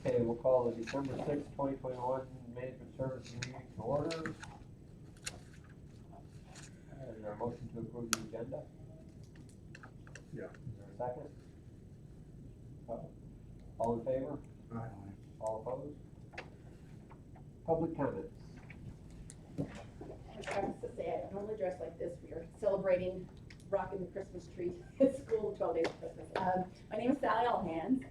Okay, we'll call the December 6th, 2021 Management Services meeting to order. Is there a motion to approve the agenda? Yeah. Is there a second? All in favor? Aye. All opposed? Public comments. I have to say, I don't normally dress like this. We are celebrating rocking the Christmas tree at school, 12 days of Christmas. My name is Sally Allhands.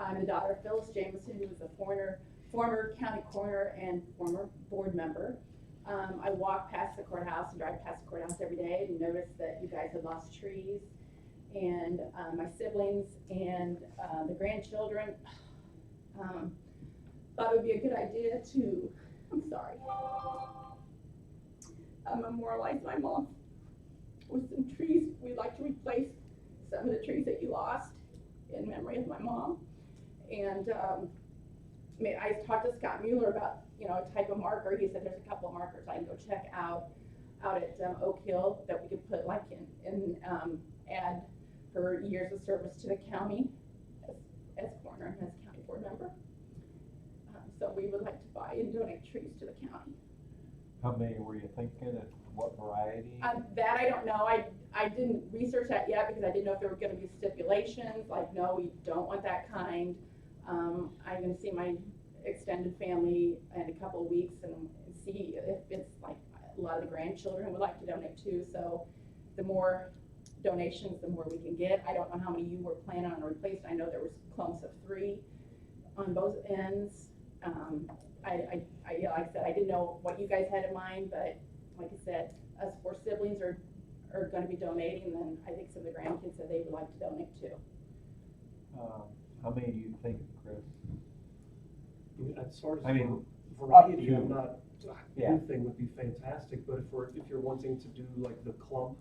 I'm the daughter of Phyllis Jameson, who was a former county coroner and former board member. I walk past the courthouse and drive past the courthouse every day and notice that you guys have lost trees. And my siblings and the grandchildren thought it would be a good idea to, memorialize my mom with some trees. We'd like to replace some of the trees that you lost in memory of my mom. And I talked to Scott Mueller about, a type of marker. He said there's a couple of markers I can go check out at Oak Hill that we could put like in add her years of service to the county as coroner and as county board member. So we would like to buy and donate trees to the county. How many were you thinking, and what variety? That I don't know. I didn't research that yet because I didn't know if there were going to be stipulations, like, no, we don't want that kind. I'm going to see my extended family in a couple of weeks and see if it's like a lot of the grandchildren would like to donate too. So the more donations, the more we can get. I don't know how many you were planning on replacing. I know there was clumps of 3 on both ends. Like I said, I didn't know what you guys had in mind, but like I said, us 4 siblings are going to be donating, and then I think some of the grandkids said they would like to donate too. How many do you think, Chris? As far as I mean, variety, up to- I'm not, Yeah. anything would be fantastic, but if you're wanting to do like the clump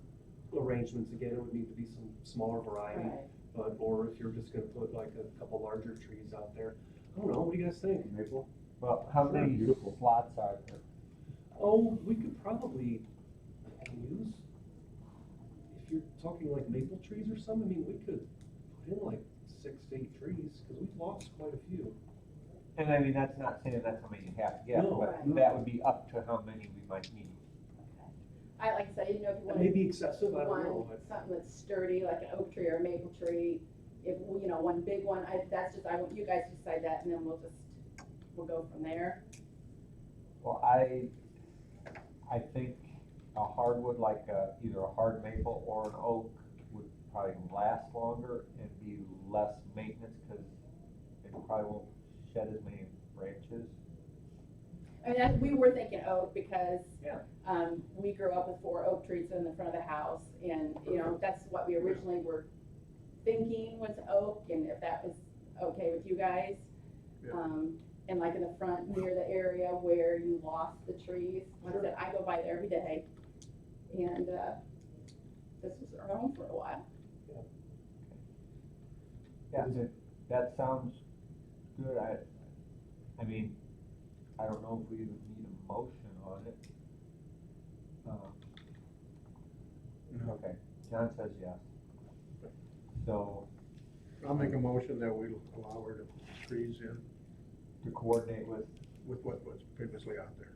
arrangements, again, it would need to be some smaller variety. Right. Or if you're just gonna put like a couple larger trees out there. I don't know, what do you guys think? Maple? Well, how many Beautiful. slots are there? Oh, we could probably use, if you're talking like maple trees or something, I mean, we could put in like 6 to 8 trees, because we've lost quite a few. And I mean, that's not saying that's how many you have to get, No, but no. that would be up to how many we might need. Like I said, I didn't know if you That wanted may be excessive, I don't know. something that's sturdy, like an oak tree or a maple tree. If one big one, I want you guys to decide that, and then we'll go from there. Well, I think a hardwood, like either a hard maple or an oak, would probably last longer and be less maintenance, because it probably won't shed as many branches. I mean, we were thinking oak because Yeah. we grew up with 4 oak trees in the front of the house, and that's what we originally were thinking was oak, and if that was okay with you guys. Yeah. And like in the front near the area where you lost the trees, like I said, I go by there every day, and this was our home for a while. Yeah, that sounds good. I mean, I don't know if we even need a motion on it. Okay, John says yes. So, I'll make a motion that we allow her to put trees in to coordinate with, what was previously out there.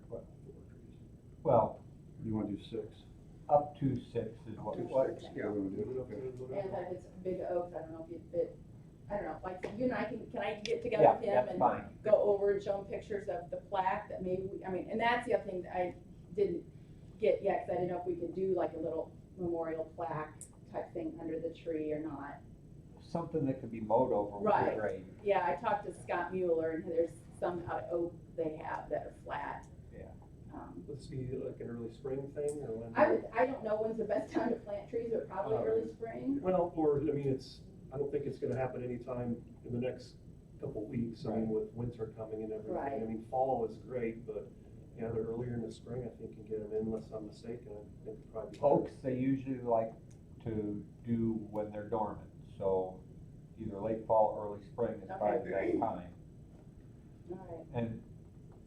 well, You want to do 6? up to 6 is what, Up to what, 6, yeah, we'll do it, okay. And if it's big oaks, I don't know if you'd fit, I don't know, like you and I can I get together yeah, with him that's and fine. go over and show him pictures of the plaque that maybe, and that's the other thing that I didn't get yet, because I didn't know if we could do like a little memorial plaque type thing under the tree or not. Something that could be mowed over would be Right. great. Yeah, I talked to Scott Mueller, and there's some out of oak they have that are flat. Yeah. Would this be like an early spring thing, or when? I don't know when's the best time to plant trees, but probably early spring. Well, or, I mean, I don't think it's gonna happen anytime in the next couple weeks, I mean, with winter coming and everything. Right. I mean, fall is great, but, yeah, they're earlier in the spring, I think, you get them in, unless I'm mistaken, I think it'd probably be. Oaks, they usually like to do when they're dormant, so either late fall, early spring is probably the best time. All right. And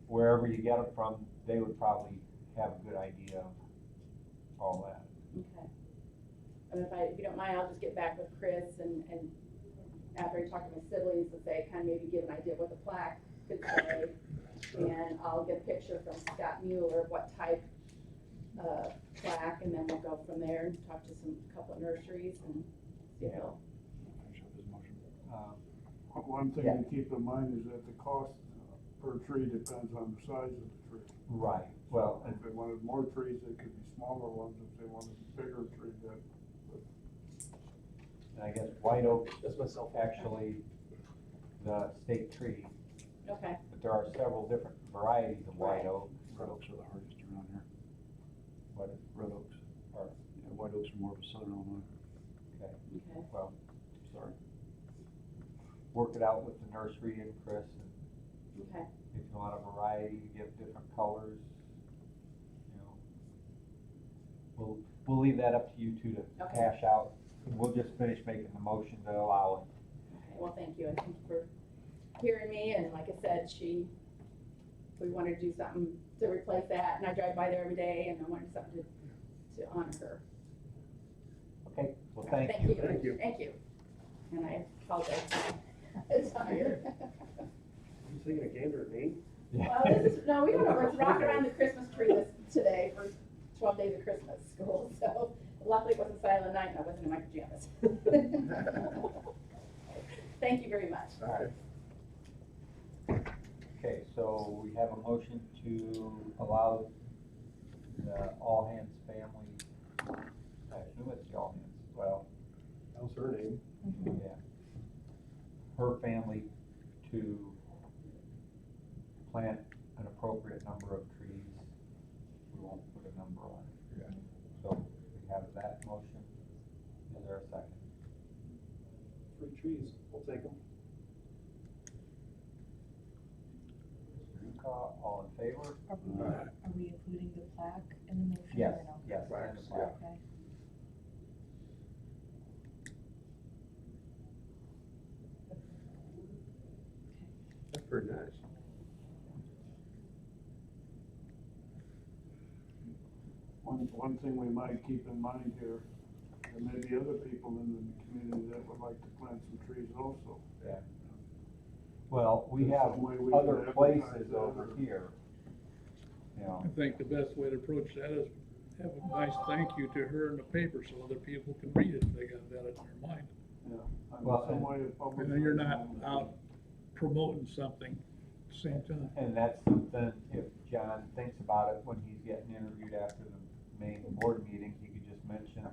wherever you get them from, they would probably have a good idea of all that. Okay. And if you don't mind, I'll just get back with Chris and after I talk to my siblings and say, kind of maybe give an idea what the plaque could say. And I'll get a picture from Scott Mueller of what type plaque, and then we'll go from there and talk to couple of nurseries and see if they'll. Um, One thing Yeah. to keep in mind is that the cost per tree depends on the size of the tree. Right, well, and If they wanted more trees, they could be smaller ones. If they wanted bigger trees, that, I guess white oak That's myself. actually the state tree, Okay, but there are several different varieties of white oak. Red oaks are the hardest around here. What is, Red oaks. or, Yeah, white oaks are more of a southern Illinois. okay, okay, well, Sorry. work it out with the nursery and Chris, and okay. if you want a variety, you get different colors, you know. We'll leave that up to you two to Okay. hash out, and we'll just finish making the motion to allow it. Okay, well, thank you, and thank you for hearing me, and like I said, we wanted to do something to replace that, and I drive by there every day, and I wanted something to honor her. Okay, well, thank you. Thank you. Thank you, and I apologize. It's tired. You taking a gander at me? Well, no, we don't know, we're rocking around the Christmas tree today for 12 days of Christmas school, so luckily it wasn't Silent Night and I wasn't in my pajamas. Thank you very much. All right. Okay, so we have a motion to allow the All Hands family, I assume it's the All Hands, well, That was her name. yeah. Her family to plant an appropriate number of trees. We won't put a number on it. Yeah. So we have that motion. Is there a second? Free trees, we'll take them. All in favor? Are we including the plaque in the motion Yes, or no? yes, and the Plaques, plaque. Okay. that's pretty nice. One thing we might keep in mind here, there may be other people in the community that would like to plant some trees also. Yeah. Well, we There's have some way we other can places advertise that over or- here. You know, I think the best way to approach that is have a nice thank you to her in the paper so other people can read it if they got that in their mind. Yeah. I mean, Well, some and- way of public. And then you're not out promoting something at the same time. and that's something, if John thinks about it when he's getting interviewed after the main board meeting, he could just mention,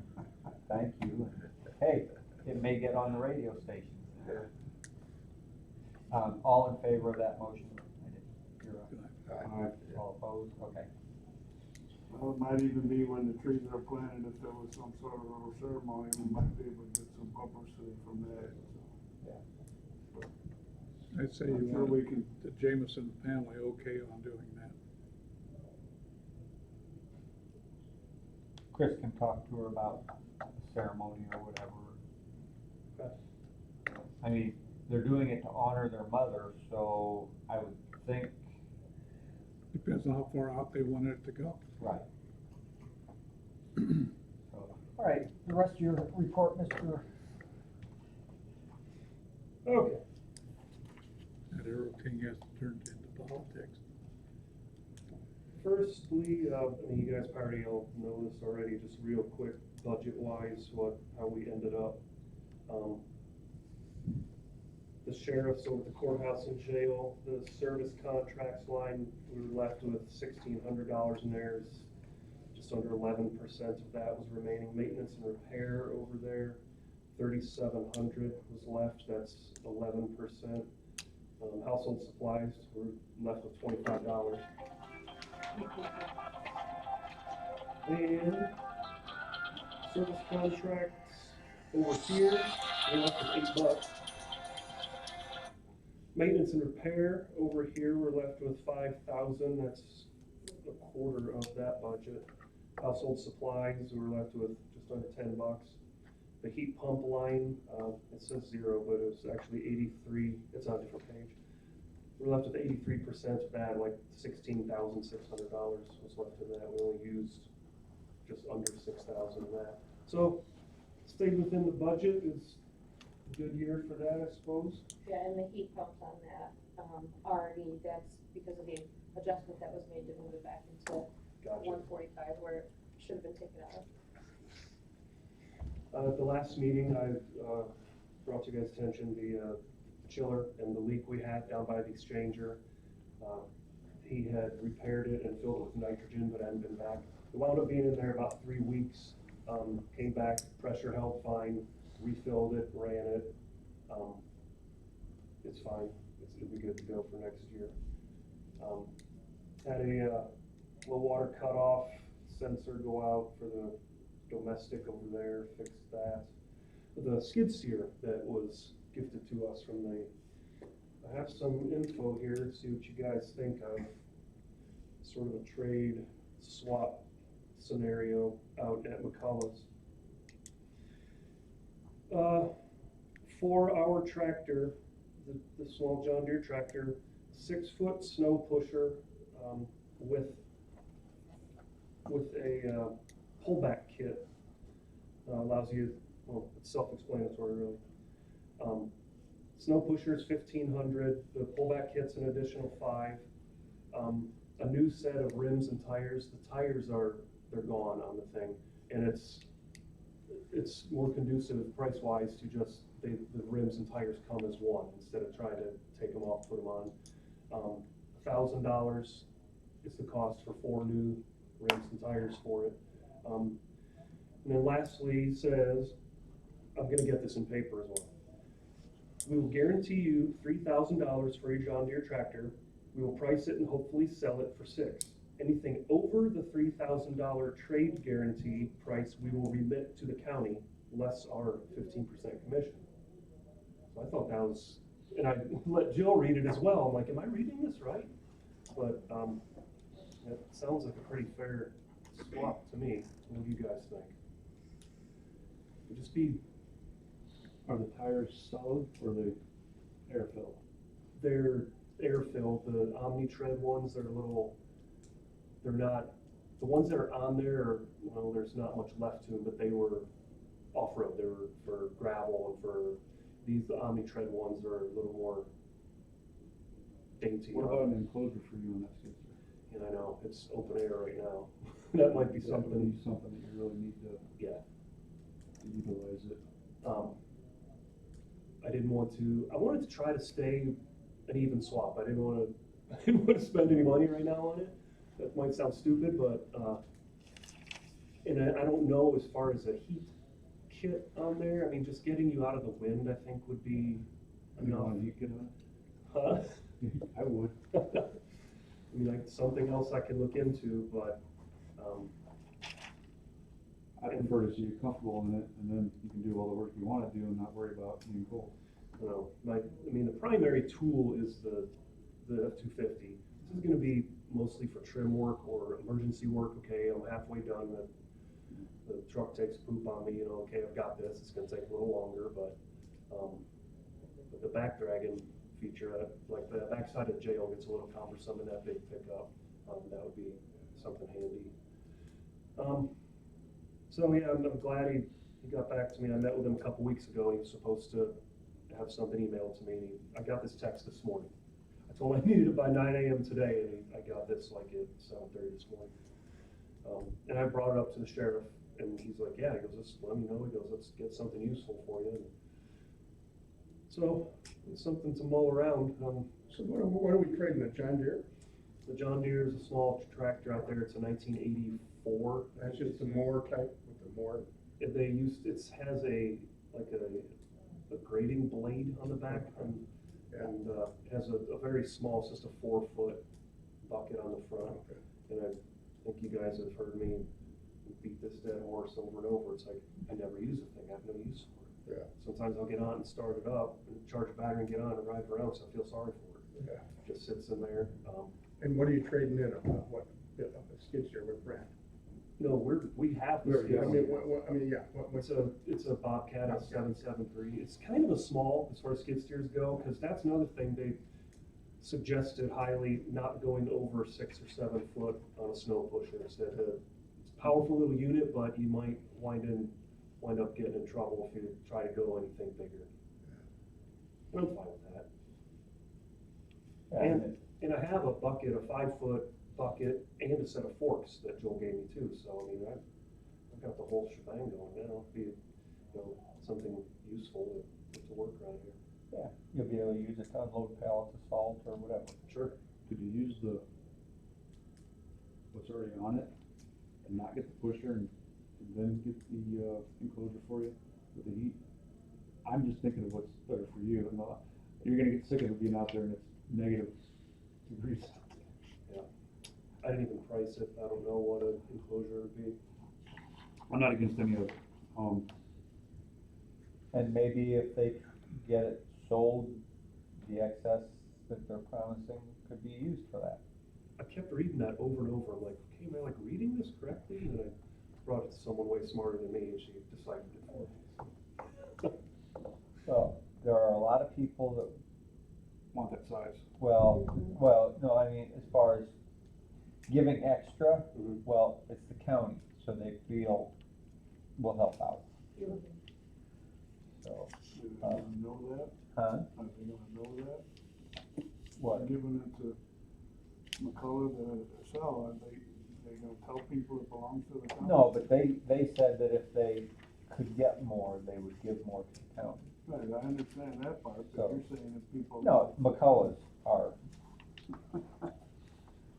thank you, and hey, it may get on the radio stations. All in favor of that motion? You're up. All opposed? Okay. Well, it might even be when the trees are planted, if there was some sort of little ceremony, we might be able to get some publicity from that. I'd say I'm you sure we want can, the Jameson family okay on doing that. Chris can talk to her about the ceremony or whatever. Okay. I mean, they're doing it to honor their mother, so I would think, Depends on how far out they wanted it to go. right. So, All right, the rest of your report, Mr. Okay. That arrow king has turned into politics. Firstly, I mean, you guys probably all know this already, just real quick, budget-wise, how we ended up. The sheriff's over at the courthouse and jail, the service contracts line, we were left with $1,600 in there. Just under 11% of that was remaining. Maintenance and repair over there, 3,700 was left, that's 11%. Household supplies, we're left with $25. And service contracts over here, we're left with $8. Maintenance and repair over here, we're left with 5,000, that's a quarter of that budget. Household supplies, we're left with just under $10. The heat pump line, it says 0, but it was actually 83, it's on a different page. We're left with 83% of that, like $16,600 was left of that. We only used just under 6,000 of that. So stayed within the budget. Is good year for that, I suppose. Yeah, and the heat pumps on that, already, that's because of the adjustment that was made to move it back into Gotcha. 145 where it should have been taken out of. At the last meeting, I brought to you guys' attention the chiller and the leak we had down by the exchanger. He had repaired it and filled it with nitrogen, but hadn't been back. It wound up being in there about 3 weeks. Came back, pressure held fine, refilled it, ran it. It's fine. It'll be good to go for next year. Had a low water cutoff sensor go out for the domestic over there, fixed that. The skid steer that was gifted to us from I have some info here, see what you guys think of. Sort of a trade swap scenario out at McCullough's. For our tractor, the small John Deere tractor, 6-foot snow pusher with a pullback kit. Allows you, well, it's self-explanatory really. Snow pusher is $1,500, the pullback kit's an additional $5. A new set of rims and tires. The tires they're gone on the thing, and it's more conducive price-wise to just the rims and tires come as one instead of trying to take them off, put them on. $1,000 is the cost for 4 new rims and tires for it. And then lastly, he says, I'm gonna get this in paper as well. We will guarantee you $3,000 for your John Deere tractor. We will price it and hopefully sell it for $6,000. Anything over the $3,000 trade guarantee price, we will remit to the county, less our 15% commission. So I thought that was, and I let Jill read it as well. I'm like, am I reading this right? But it sounds like a pretty fair swap to me. What do you guys think? Would just be, Are the tires solid or they air filled? they're air filled. The OmniTread ones, they're not, the ones that are on there are, well, there's not much left to them, but they were off-road. They were for gravel, and for these, the OmniTread ones are a little more dainty. What about an enclosure for you on that skid steer? And I know, it's open air right now. That might be That would something, be something that you really need to yeah. utilize it. I wanted to try to stay an even swap. I didn't want to spend any money right now on it. That might sound stupid, but, and I don't know as far as a heat kit on there. I mean, just getting you out of the wind, I think would be You enough. want a heat kit on Huh? it? I would. I mean, like, something else I could look into, but, I prefer to see you comfortable in it, and then you can do all the work you wanna do and not worry about being cold. you know, the primary tool is the F-250. This is gonna be mostly for trim work or emergency work. Okay, I'm halfway done, the truck takes poop on me, okay, I've got this, it's gonna take a little longer, but the back dragging feature, like the backside of the jail gets a little cumbersome in that big pickup. That would be something handy. So yeah, I'm glad he got back to me. I met with him a couple weeks ago, and he was supposed to have something emailed to me, and I got this text this morning. I told him I needed it by 9 a.m. today, and I got this like at 7:30 this morning. And I brought it up to the sheriff, and he's like, yeah, he goes, just let me know. He goes, let's get something useful for you. And so it's something to mull around. So what are we trading, a John Deere? The John Deere is a small tractor out there. It's a 1984. That's just the mower type with the mower? It has like a grading blade on the back, and it has a very small, it's just a 4-foot bucket on the front. Okay. And I think you guys have heard me beat this dead horse over and over. It's like, I never use the thing, I have no use for it. Yeah. Sometimes I'll get on and start it up and charge a battery and get on and ride around, so I feel sorry for it. Yeah. Just sits in there. And what are you trading in, what, a skid steer, what brand? No, we have this. Yeah, what's It's a Bobcat, a 773. It's kind of a small as far as skid steers go, because that's another thing they suggested highly, not going over 6 or 7 foot on a snow pusher. It's a powerful little unit, but you might wind up getting in trouble if you try to go anything bigger. I'm fine with that. And And I have a bucket, a 5-foot bucket, and a set of forks that Joel gave me too, so I mean, I've got the whole shebang going now, be, something useful to work around here. yeah, you'll be able to use it to unload pallets of salt or whatever. Sure. Could you use what's already on it and not get the pusher and then get the, enclosure for you with the heat? I'm just thinking of what's better for you. You're gonna get sick of it being out there and it's negative degrees. I didn't even price it, I don't know what an enclosure would be. I'm not against any of it. And maybe if they get it sold, the excess that they're promising could be used for that. I kept reading that over and over, I'm like, okay, am I like reading this correctly? And then I brought it to someone way smarter than me, and she decided it for me. So, there are a lot of people that, Want that size. well, no, I mean, as far as giving extra, Mhm. well, it's the county, so they feel will help out. So, Do they gonna know that? huh? Are they gonna know that? What? Giving it to McCullough to sell, are they gonna tell people it belongs to the county? No, but they said that if they could get more, they would give more to the county. Right, I understand that part, So- but you're saying if people. No, McCullough's are.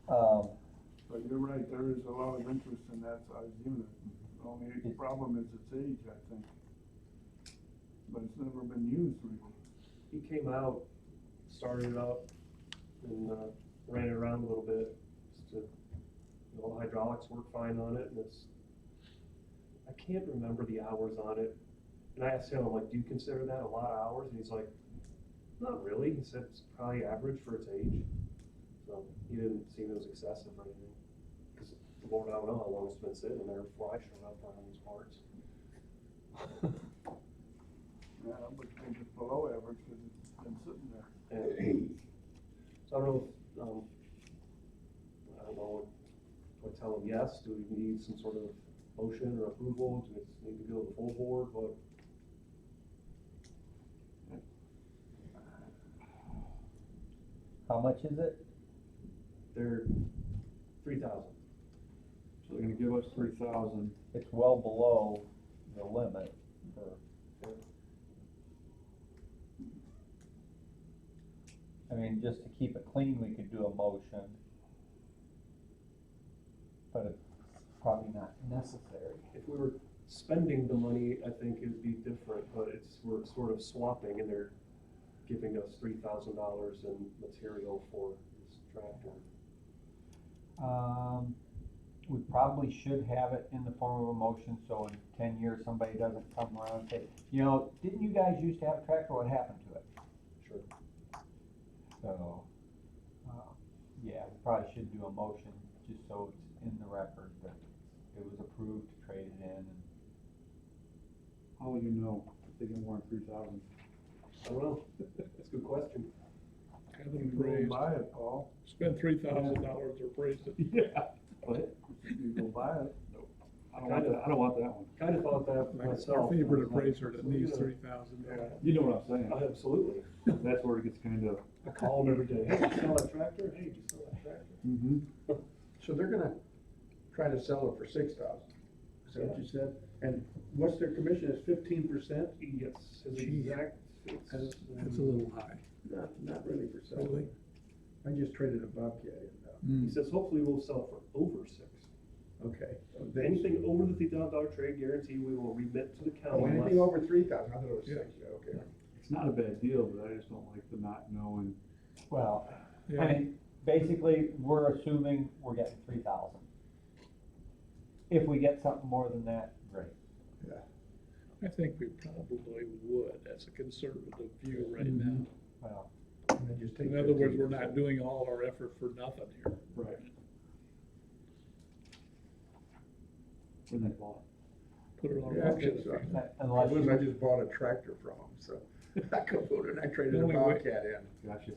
But you're right, there is a lot of interest in that size unit. The only problem is its age, I think. But it's never been used really. He came out, started it up, and, ran it around a little bit, just to, all the hydraulics work fine on it, and I can't remember the hours on it. And I asked him, I'm like, do you consider that a lot of hours? And he's like, not really, he said it's probably average for its age. So, he didn't seem it was excessive or anything. Cause Lord, I don't know how long it's been sitting there before I showed up on these parts. Yeah, but I think it's below average because it's been sitting there. And so I don't know if, I don't know, do I tell them yes, do we need some sort of motion or approval, do it need to go to the full board, but How much is it? they're 3,000. So they're gonna give us 3,000. It's well below the limit for. I mean, just to keep it clean, we could do a motion. But it's probably not necessary. If we were spending the money, I think it'd be different, but we're sort of swapping and they're giving us $3,000 in material for this tractor. We probably should have it in the form of a motion, so in 10 years, somebody doesn't come around and say, didn't you guys used to have a tractor, what happened to it? Sure. So, yeah, we probably should do a motion, just so it's in the record that it was approved to trade it in. And How will you know if they get more than 3,000? I don't know, that's a good question. Have You them can go and appraised, buy it, Paul. spend $3,000 to appraise it. Yeah. What? You go buy it. I don't want that one. Kind of thought that That's myself. our favorite I was like, appraiser that so, needs yeah. $3,000. You know what I'm saying? Absolutely. That's where it gets kind of. I call them every day, hey, did you sell that tractor? Hey, did you sell that tractor? Mm-hmm. So they're gonna try to sell it for 6,000, is that what you said? And what's their commission, is 15%? Yes, his Gee. exact, That's a little high. Not really for selling. Really? I just traded a Bobcat he says hopefully we'll sell it for over 6. okay. So Anything over the $3,000 trade guarantee, we will remit to the county. Oh, anything unless- over 3,000, I thought it was Yeah. 6, okay. It's not a bad deal, but I just don't like the not knowing. Well, I Yeah, mean, basically, we're assuming we're getting 3,000. If we get something more than that, great. I think we probably would, that's a conservative view right Mhm. now. Well, And then just take In other words, we're 15%. not doing all our effort for nothing here. Right. When they bought Put it on Yeah, I auction. think so. unless I you, just bought a tractor from them, so I could put it, I traded The a only way- Bobcat in. it. Gotcha.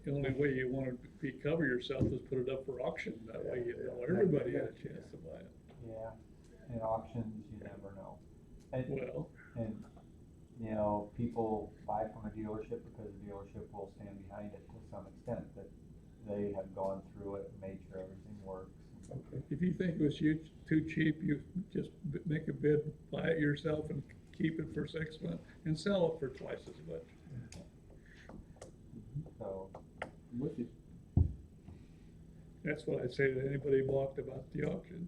The only way you wanna cover yourself is put it up for auction, that way you know everybody had a chance to buy it. yeah, in auctions, you never know. And, Well, and you know, people buy from a dealership because the dealership will stand behind it to some extent, that they have gone through it, made sure everything works. Okay. If you think it was too cheap, you just make a bid, buy it yourself and keep it for 6 months and sell it for twice as much. So, I'm with you. That's what I'd say to anybody balked about the auction.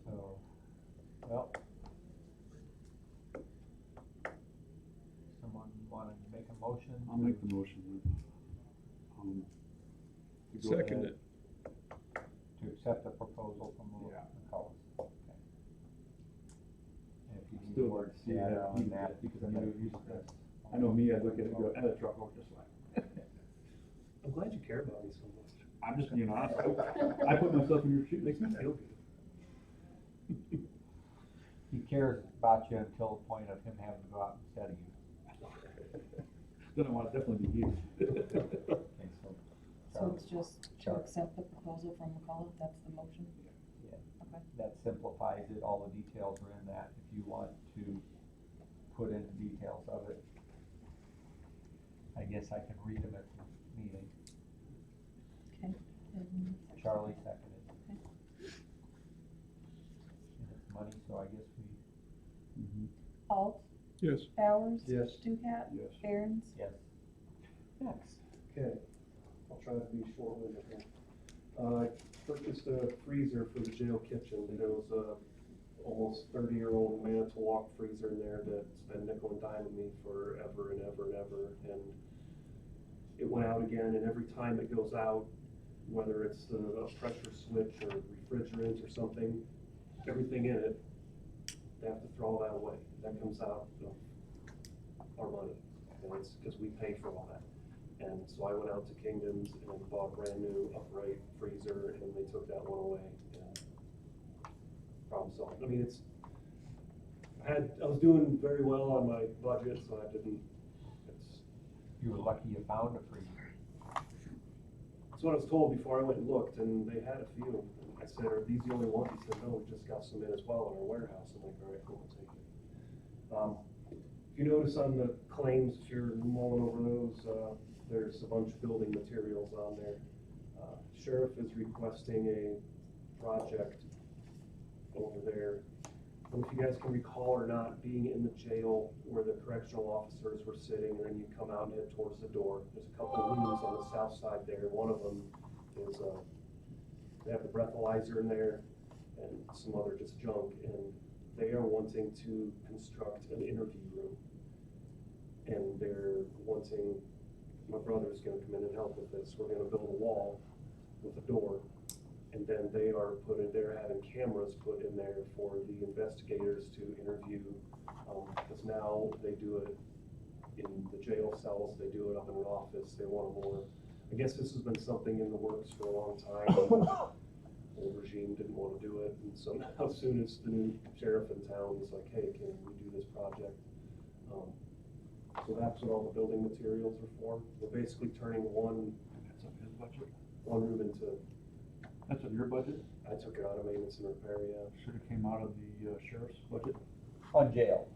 so, well. Someone wanna make a motion? I'll make the motion. To go Second ahead. it. To accept the proposal from Yeah. McCullough. Okay. And if you need Still more like to see data that, on that, because I know that- you used I know me, I'd look at it and go, the truck worked just fine. I'm glad you care about me so much. I'm just being honest. I put myself in your shoes. Makes me feel good. He cares about you until the point of him having to go out instead of you. Then I want to definitely be here. Okay, so, So it's just to Sure. accept the proposal from McCullough, that's the motion? yeah, Okay. that simplifies it, all the details are in that, if you want to put in the details of it. I guess I can read them at the meeting. Okay. And Charlie seconded. Okay. And it's money, so I guess we, Alt, Yes. Bowers? Yes. Stukat? Yes. Aaron's? yes. Next. Okay, I'll try to be short-winded here. I purchased a freezer for the jail kitchen. There was a almost 30-year-old Manitowoc freezer in there that's been nickel and diming me forever and ever and ever. And it went out again, and every time it goes out, whether it's a pressure switch or refrigerant or something, everything in it, they have to throw that away. That comes out of our money, and it's because we pay for all that. And so I went out to Kingdom's and bought a brand new upright freezer, and they took that one away, and problem solved. I mean, I was doing very well on my budget, so You were lucky you found a freezer. that's what I was told before I went and looked, and they had a few. And I said, are these the only ones? He said, no, we just got some in as well in our warehouse. I'm like, all right, cool, I'll take it. If you notice on the claims, if you're mulling over those, there's a bunch of building materials on there. Sheriff is requesting a project over there. I don't know if you guys can recall or not, being in the jail where the correctional officers were sitting, and then you come out and head towards the door. There's a couple of rooms on the south side there. One of them is, they have the breathalyzer in there and some other just junk, and they are wanting to construct an interview room. And they're wanting, my brother's gonna come in and help with this. We're gonna build a wall with a door. And then they're having cameras put in there for the investigators to interview, because now they do it in the jail cells, they do it up in an office, they want more. I guess this has been something in the works for a long time. The old regime didn't want to do it, and so now as soon as the new sheriff in town is like, hey, can we do this project? So that's what all the building materials are for. We're basically turning one That's on his budget? room into, That's on your budget? I took it out of maintenance and repair, yeah. Should have came out of the sheriff's budget? On jail,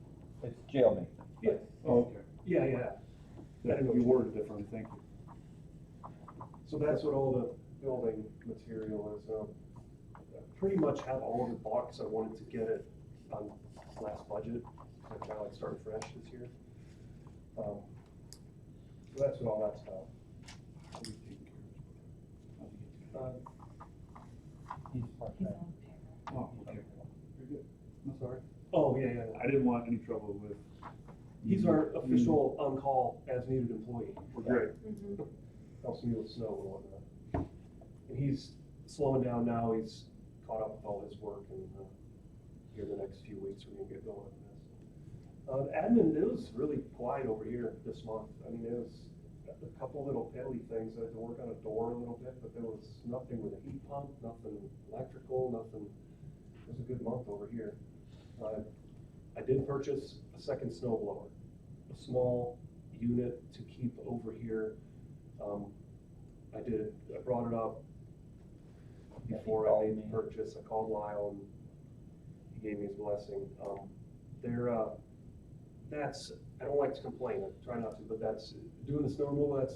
it's jail maintenance. Yeah. Oh, okay. Yeah, yeah. Yeah, you worded it differently, thank you. So that's what all the building material is. I pretty much have all of it bought, because I wanted to get it on last budget. So I kind of like starting fresh this year. So that's what all that's about. How are we taking care of this? How's he getting He's He's part-time. on payroll. paid? Oh, okay. Very good. I'm sorry. Oh, yeah, yeah. I didn't want any trouble with. He's our official on-call as-needed employee. We're great. Helps me with snow and whatnot. And he's slowing down now. He's caught up with all his work, and here the next few weeks we're gonna get going on this. Admin, it was really quiet over here this month. I mean, it was a couple little piddly things. I had to work on a door a little bit, but there was nothing with a heat pump, nothing electrical, nothing. It was a good month over here. I did purchase a second snow blower, a small unit to keep over here. I brought it up before I made the purchase. I called Lyle, and he gave me his blessing. that's, I don't like to complain, I try not to, but that's, doing the snow removal, that's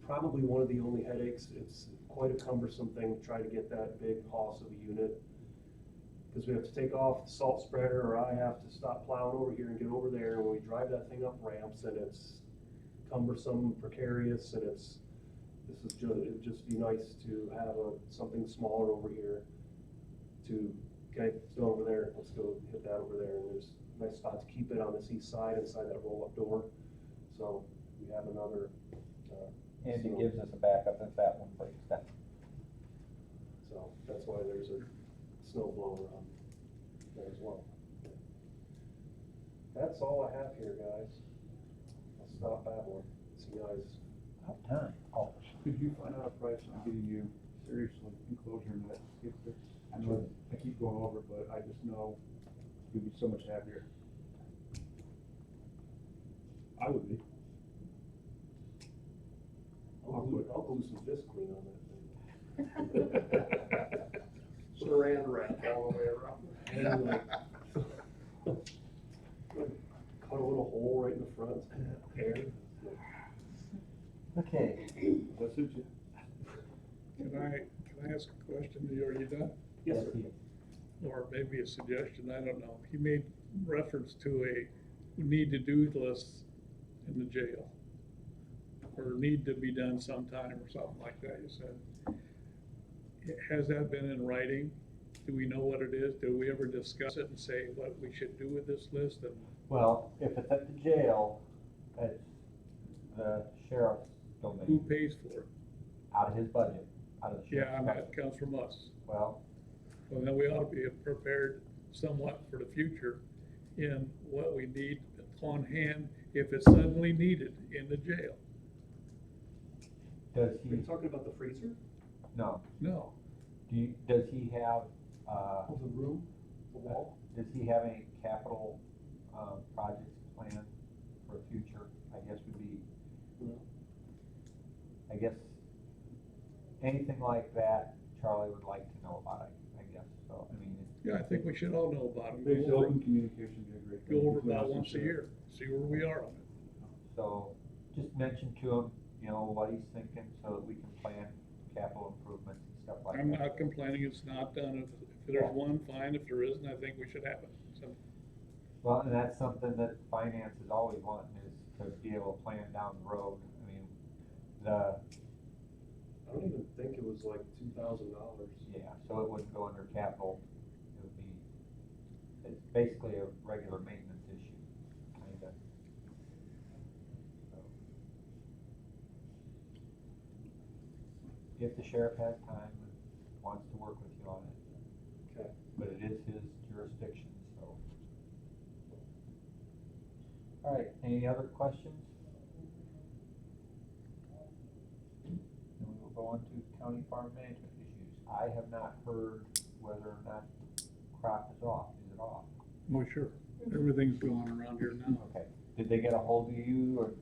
probably one of the only headaches. It's quite a cumbersome thing to try to get that big hoss of a unit. Because we have to take off the salt spreader, or I have to stop plowing over here and get over there, and when we drive that thing up ramps, and it's cumbersome, precarious, and it'd just be nice to have something smaller over here to, okay, it's going over there, let's go hit that over there, and there's a nice spot to keep it on this east side, inside that roll-up door. So we have another, And so- it gives us a backup if that one breaks down. so that's why there's a snow blower on there as well. That's all I have here, guys. I'll stop babbling, see you guys. About time. Oh, Could you find out a price on getting you seriously enclosure in that skid steer? I know I keep going over, but I just know you'd be so much happier. I would be. I'll glue some fist clean on that thing. Saran wrap all the way around. And like, cut a little hole right in the front, air. okay. That suits you. Can I ask a question? Are you done? Yes, sir. Or maybe a suggestion, I don't know. He made reference to a need to do list in the jail. Or need to be done sometime or something like that, you said. Has that been in writing? Do we know what it is? Do we ever discuss it and say what we should do with this list? And Well, if it's at the jail, it's the sheriff's who domain, pays for it? out of his budget, out of the Yeah, sheriff's and budget. that comes from us. Well, Well, then we ought to be prepared somewhat for the future in what we need on hand if it's suddenly needed in the jail. does Are he, you talking about the freezer? no, No, does he have, Of the room, the wall? does he have any capital, projects planned for future, I guess would be, No. I guess, anything like that, Charlie would like to know about it, I guess, so, I mean. yeah, I think we should all know about them. Makes Go over, open communication be a great thing. go over between about us and once a sheriff. year, see where we are on it. So, just mention to him, you know, what he's thinking, so that we can plan capital improvements and stuff like that. I'm not complaining it's not done. If there's one, fine. If there isn't, I think we should have it. So, Well, and that's something that finance is always wanting, is to be able to plan down the road. I mean, I don't even think it was like $2,000. yeah, so it wouldn't go under capital. It would be, it's basically a regular maintenance issue, kinda. So. If the sheriff has time and wants to work with you on it, Okay. but it is his jurisdiction, so. All right, any other questions? Then we will go on to county farm management issues. I have not heard whether or not crop is off. Is it off? oh, sure. Everything's going around here now. Okay. Did they get a hold of you, or,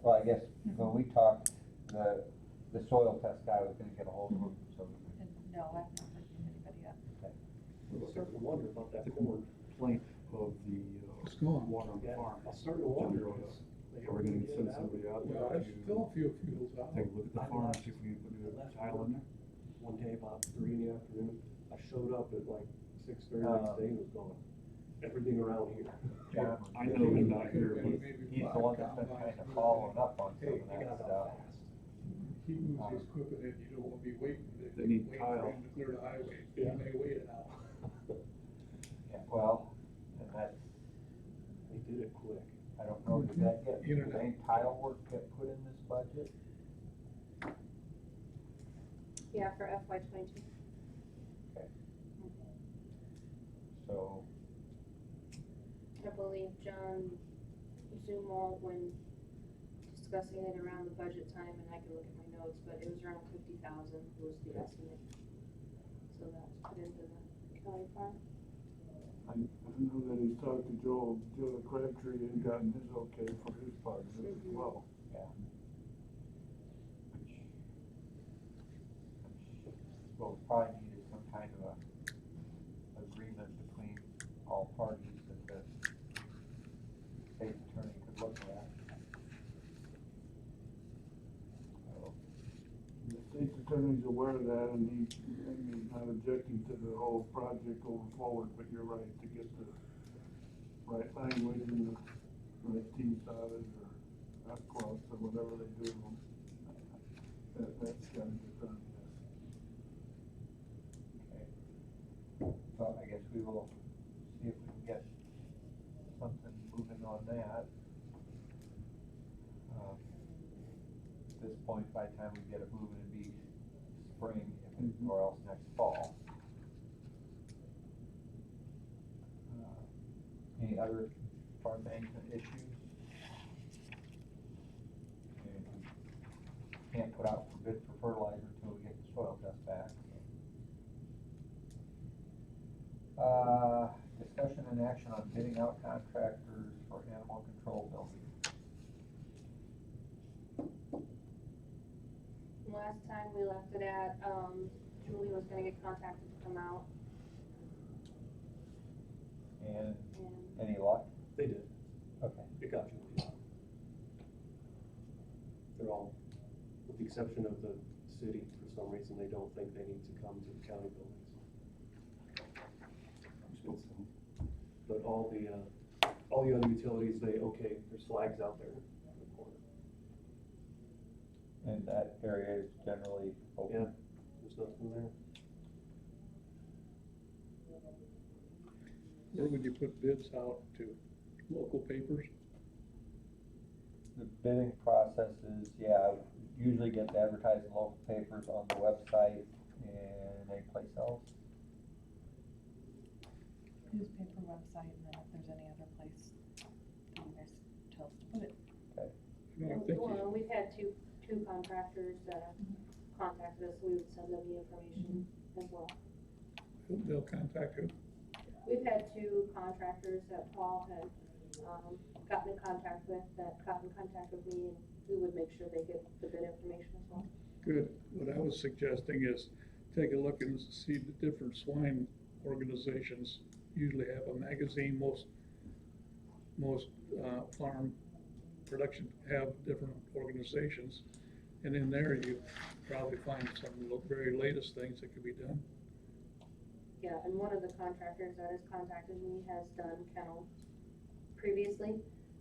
well, I guess when we talked, the soil test guy was gonna get a hold of him, so. And no, I've not heard from anybody yet. I'm starting to wonder about that The corn. complaint of the, It's gone. water on the Yeah, farm. I'm starting to wonder. Down the road. because they So we're gonna get send it out. somebody out Well, there there's still a few fields out. to take a look at the farm, see if we can put a tile in there. One day about 3 in the afternoon, I showed up at like 6:30 next day and it was gone. Everything around here. John, I know they're not here, but he's the one that's been kind of following up on some Hey, of I that got stuff. out fast. He moves his equipment in, you don't wanna be waiting. They need waiting tile. for him to clear the highway. He Yeah. may wait an hour. Yeah, well, and that's, They did it quick. I don't know, did that get, did Internet. any tile work get put in this budget? Yeah, for FY 22. So, I believe John Zumal, when discussing it around the budget time, and I can look at my notes, but it was around 50,000 was the estimate. So that's put into the county farm. I know that he's talked to Joe Crabtree and gotten his okay for his part of it as well. yeah. Well, we probably needed some kind of a agreement between all parties that the state's attorney's aware of that, and he's not objecting to the whole project going forward, but you're right, to get the right language and the right T's dotted or F crossed or whatever they do. That's gotta get done, yes. Okay. So I guess we will see if we can get something moving on that. At this point, by the time we get it moving, it'd be spring, or else next fall. Any other farm management issues? And we can't put out for bid for fertilizer until we get the soil test back. Discussion and action on bidding out contractors for animal control building. Last time we left it at, Julie was gonna get contacted to come out, And and any luck? They did, Okay. it got Julie. They're all, with the exception of the city, for some reason, they don't think they need to come to the county buildings. But all the other utilities, okay, there's flags out there in the corner. And that area is generally open? Yeah, there's nothing there. Where would you put bids out to? Local papers? The bidding process is, usually gets advertised in local papers, on the website, and anyplace else. Newspaper, website, and then if there's any other place, then you guys tell us to put it. Okay. No, I think well, we've had two contractors that have contacted us, we would send them the information as well. they'll contact you. We've had two contractors that Paul had, gotten in contact with, that got in contact with me, and we would make sure they get the bid information as well. Good. What I was suggesting is take a look and see the different swine organizations usually have a magazine. Most farm production have different organizations. And in there you probably find some of the very latest things that could be done. Yeah, and one of the contractors that has contacted me has done kennels previously.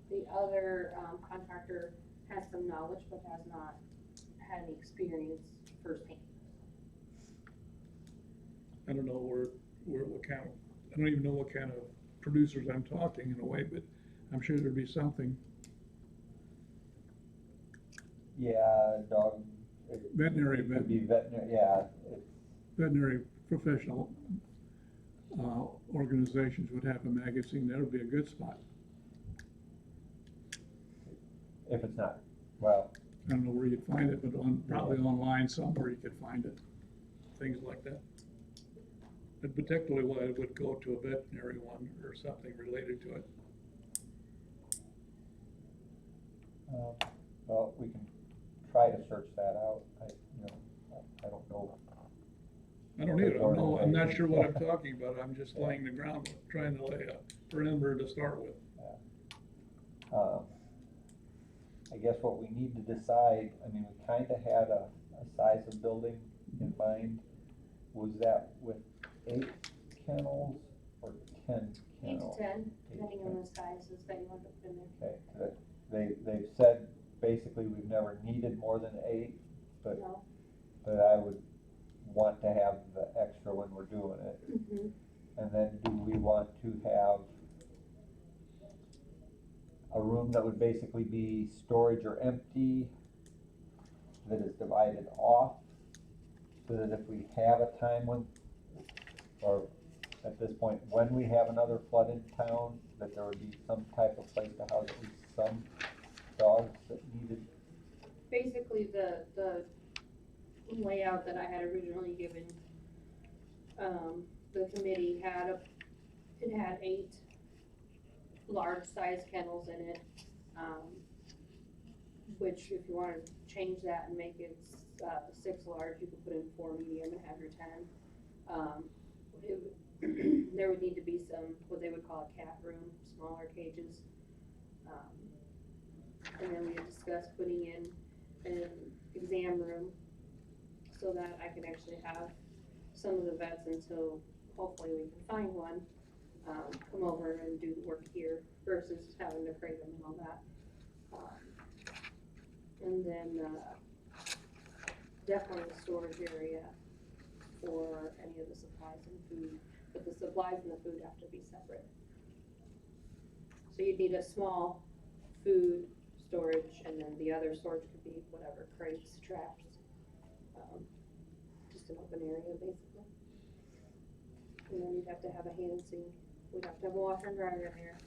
The other contractor has some knowledge but has not had any experience firsthand. I don't know what kind of, I don't even know what kind of producers I'm talking in a way, but I'm sure there'd be something. Yeah, dog. Veterinary, It could be veterinary, yeah. veterinary professional organizations would have a magazine. That would be a good spot. If it's not, well, I don't know where you'd find it, but probably online somewhere you could find it. Things like that. But particularly why it would go to a veterinary one or something related to it. well, we can try to search that out. I don't know. I don't either. I'm not sure what I'm talking about. I'm just laying the ground, trying to lay a perimeter to start with. I guess what we need to decide, I mean, we kinda had a size of building in mind. Was that with 8 kennels or 10 8 kennels? to 10, depending on the sizes that you want to put in there. Okay, they've said basically we've never needed more than 8, but No. I would want to have the extra when we're doing it. Mm-hmm. And then do we want to have a room that would basically be storage or empty, that is divided off, so that if we have a time when, or at this point, when we have another flood in town, that there would be some type of place to house at least some dogs that needed? Basically, the layout that I had originally given, the committee had it had 8 large size kennels in it, which if you wanted to change that and make it 6 large, you could put in 4 medium and have your 10. There would need to be some, what they would call a cat room, smaller cages. And then we had discussed putting in an exam room so that I can actually have some of the vets until hopefully we can find one, come over and do the work here versus having to crate them and all that. And then, definitely a storage area for any of the supplies and food, but the supplies and the food have to be separate. So you'd need a small food storage, and then the other storage could be whatever, crates, traps, just an open area basically. And then you'd have to have a hand sink, we'd have to have a washer and dryer in there,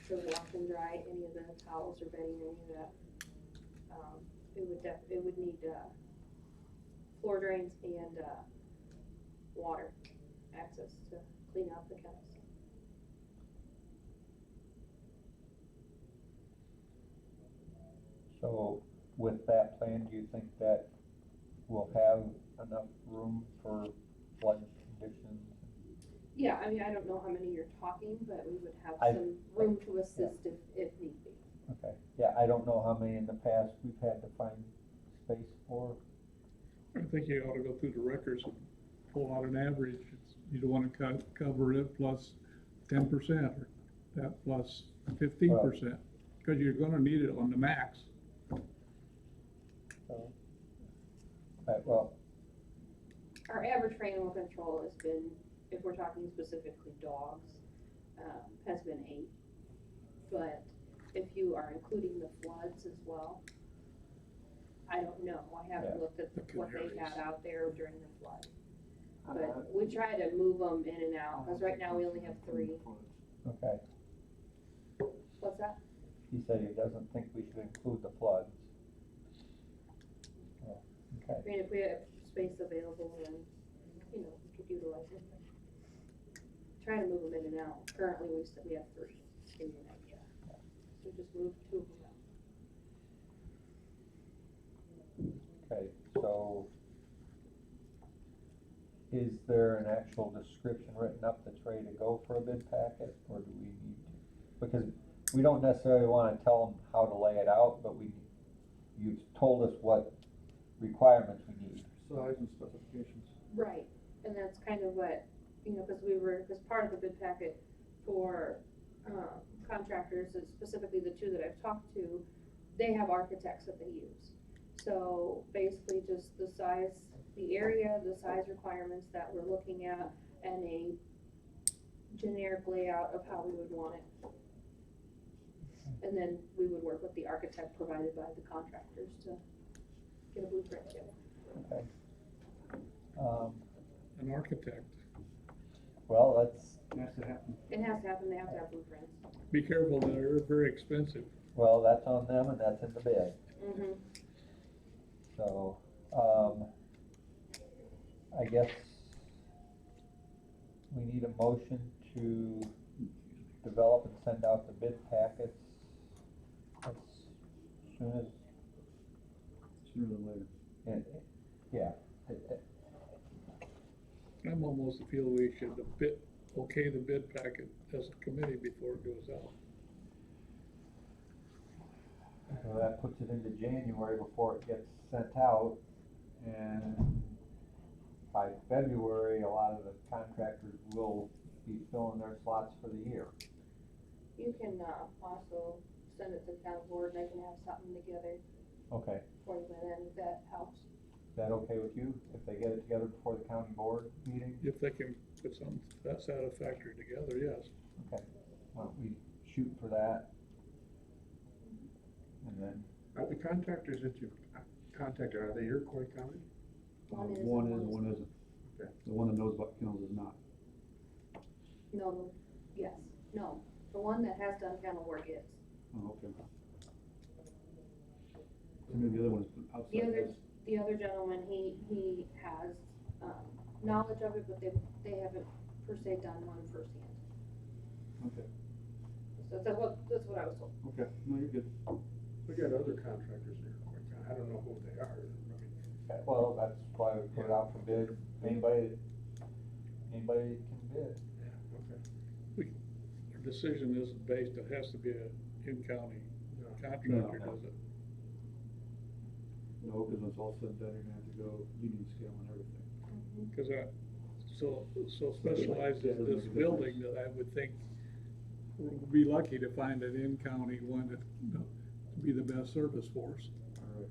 to wash and dry any of the towels or bedding, any of that. It would need, floor drains and, water access to clean out the kennels. So with that plan, do you think that we'll have enough room for flood conditions? Yeah, I mean, I don't know how many you're talking, but we would have I- some room to assist if need be. Okay, yeah, I don't know how many in the past we've had to find space for. I think you ought to go through the records and pull out an average. You don't wanna cover it plus 10%, or that plus 15%, cause you're gonna need it on the max. So, right, well, Our average for animal control has been, if we're talking specifically dogs, has been 8. But if you are including the floods as well, I don't know, I haven't Yeah. looked at The what they had canaries. out there during the flood. But we try to move them in and out, cause right now we only have 3. okay, What's that? he said he doesn't think we should include the floods. Oh, I okay, mean, if we have space available, then, we could utilize it. Try to move them in and out. Currently, we have 3, to give you an idea. So just move 2 of them out. okay, so is there an actual description written up that's ready to go for a bid packet, or do we need to? Because we don't necessarily wanna tell them how to lay it out, but you've told us what requirements we need. Size and specifications. Right, and that's kind of what, because part of the bid packet for, contractors, and specifically the 2 that I've talked to, they have architects that they use. So basically just the size, the area, the size requirements that we're looking at, and a generic layout of how we would want it. And then we would work with the architect provided by the contractors to get a blueprint together. Okay. An architect, Well, that's, Has to happen. It has to happen, they have to have blueprints. be careful, they're very expensive. well, that's on them and that's in the bid, Mm-hmm. so, I guess we need a motion to develop and send out the bid packets as soon as, Sooner than later. yeah. I'm almost feel we should okay the bid packet as a committee before it goes out. So that puts it into January before it gets sent out, and by February, a lot of the contractors will be filling their slots for the year. You can, also send it to the town board, and I can have something together Okay, for you by then, if that helps. is that okay with you, if they get it together before the county board meeting? If they can put something that's satisfactory together, yes. Okay, why don't we shoot for that? And then, Are the contractors that you've contacted, are they Iroquois County? One is. One and is, one one isn't. Okay. The one that knows about kennels is not. No, yes, no, the one that has done kennel work is. Oh, okay. And then the other one is outside. this. The other gentleman, he has, knowledge of it, but they haven't per se done one firsthand. Okay, So that's what I was told. okay, no, you're good. We got other contractors in Iroquois County, I don't know who they are, I mean, okay, well, that's why we put it out for bid, anybody can bid. yeah, okay. Our decision isn't based, it has to be a in-county No. contractor, No. does it? No, because when it's all said and done, you're gonna have to go union scale and everything. Cause so specialized as this building that I would think we'll be lucky to find an in-county one that, to be the best service for us. All right.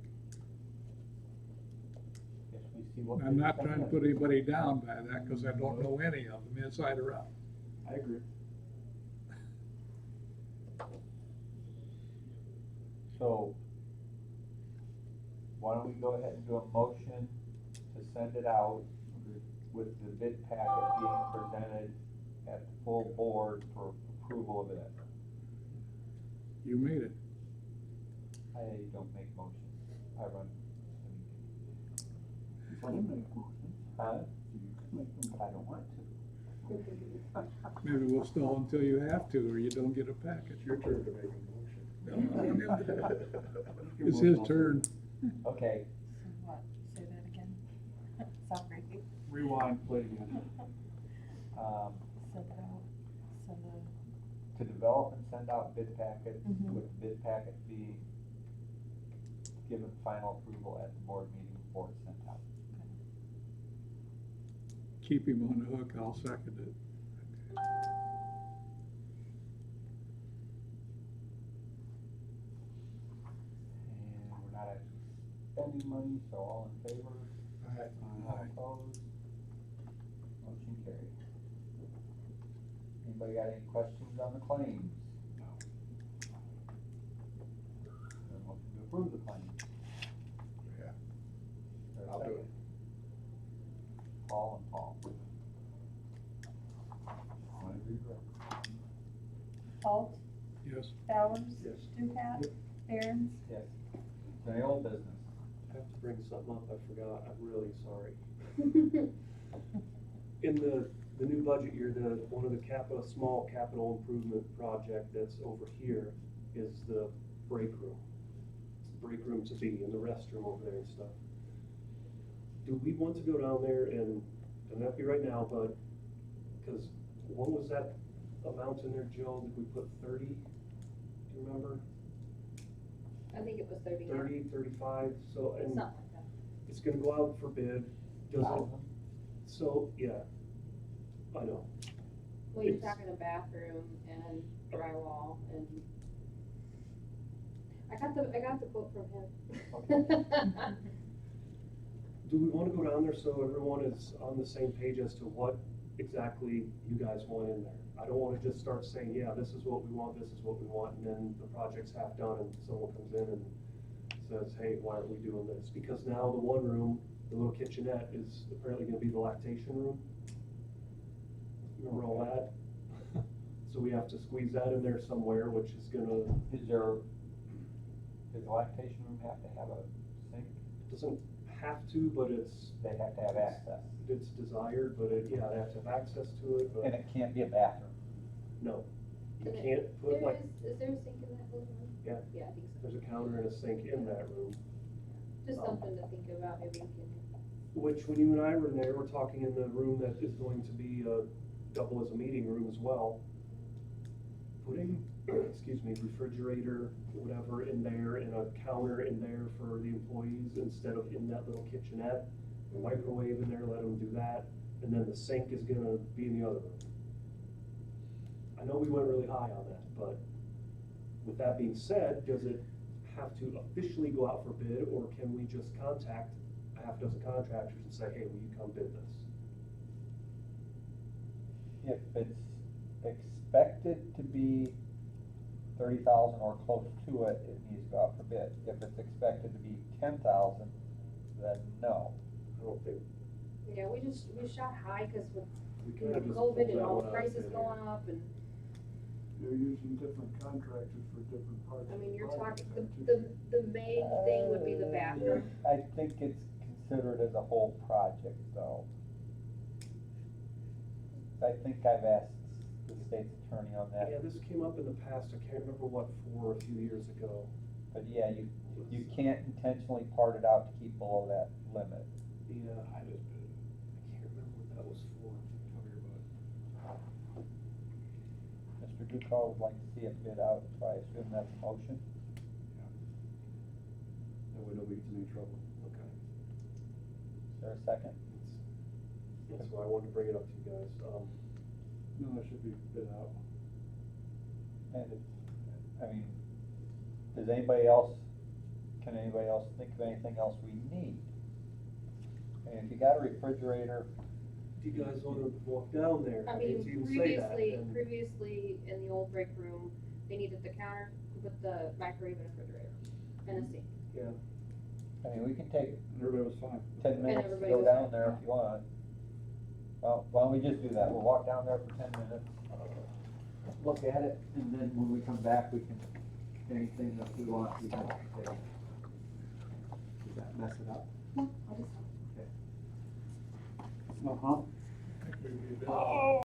Guess we see what. I'm they not come trying to in. put anybody down by that, cause I don't know any of them inside or out. I agree. So, why don't we go ahead and do a motion to send it out with the bid packet being presented at the full board for approval of it? You made it. I don't make motions, I run the meeting. You can make motions. Huh? You can make them. But I don't want to. Maybe we'll stall until you have to, or you don't get a package. It's your turn to make a It's his turn. Okay, So what, say that again? Sorry. Rewind, play again. Send it out, send a, to develop and send out bid packet, Mhm. with bid packet be given final approval at the board meeting before it's sent out. Keep him on the hook, I'll second it. And we're not actually spending money, so all in favor? All opposed? Motion carried. Anybody got any questions on the claims? No. Motion to approve the claims. Yeah. Is there a I'll do second? it. Paul and Paul. Whenever you're ready. Alt, Yes. Bowers, Yes. Duhat, Aaron's, Yes. Is there any old business? I have to bring something up, I forgot, I'm really sorry. In the new budget year, one of the small capital improvement project that's over here is the break room. It's the break room to be, and the restroom over there and stuff. Do we want to go down there and, doesn't have to be right now, but, cause what was that amount in there, Joe, did we put 30? Do you remember? I think it was 30. 30, 35, so, and Something like that. it's gonna go out for bid, does it? Thousand? So, yeah, I know. Well, you're It's- talking a bathroom and drywall and. I got the quote from him. Do we wanna go down there so everyone is on the same page as to what exactly you guys want in there? I don't wanna just start saying, yeah, this is what we want, this is what we want, and then the project's half done and someone comes in and says, hey, why aren't we doing this? Because now the one room, the little kitchenette, is apparently gonna be the lactation room. Remember all that? So we have to squeeze that in there somewhere, which is gonna, Is there, does the lactation room have to have a sink? doesn't have to, but They have to have access, it's desired, but yeah, they have to have access to it, but and it can't be a bathroom. no. You And it- can't put like, Is there a sink in that little room? Yeah. Yeah, I think so. there's a counter and a sink in that room. Just something to think about, maybe we can. Which, when you and I were in there, we're talking in the room that is going to be double as a meeting room as well. Putting, excuse me, refrigerator, whatever in there, and a counter in there for the employees instead of in that little kitchenette. A microwave in there, let them do that, and then the sink is gonna be in the other room. I know we went really high on that, but with that being said, does it have to officially go out for bid, or can we just contact a half dozen contractors and say, hey, will you come bid this? If it's expected to be 30,000 or close to it, it needs to go out for bid. If it's expected to be 10,000, then no. I don't think, Yeah, we shot high because with we kind of just. COVID pulled and that all one the out of prices thin going air. up and, They're using different contractors for different parts I of mean, the you're project, talking, aren't you? the main thing would be the bathroom. I think it's considered as a whole project, though. I think I've asked the state's attorney on that, Yeah, this came up in the past, I can't remember what for, a few years ago. but yeah, you can't intentionally part it out to keep below that limit. Yeah, I can't remember what that was for. Cover your butt. Mr. Ducal would like to see it bid out, so I assume that's a motion. That way nobody gets in any trouble. Okay. Is there a second? That's why I wanted to bring it up to you guys. No, that should be bid out. And I mean, does anybody else, can anybody else think of anything else we need? And if you got a refrigerator, Do you guys wanna walk down there? I hate mean, to even say that, and- previously in the old break room, they needed the counter with the microwave and refrigerator and a sink. Yeah, I mean, we can take And everybody was fine. 10 minutes to everybody go was down fine. there if you want. Well, why don't we just do that? We'll walk down there for 10 minutes, look at it, and then when we come back, we can, anything that we want, we can take. Does that mess it up? No, I'll just. Uh-huh. I think we'd be better off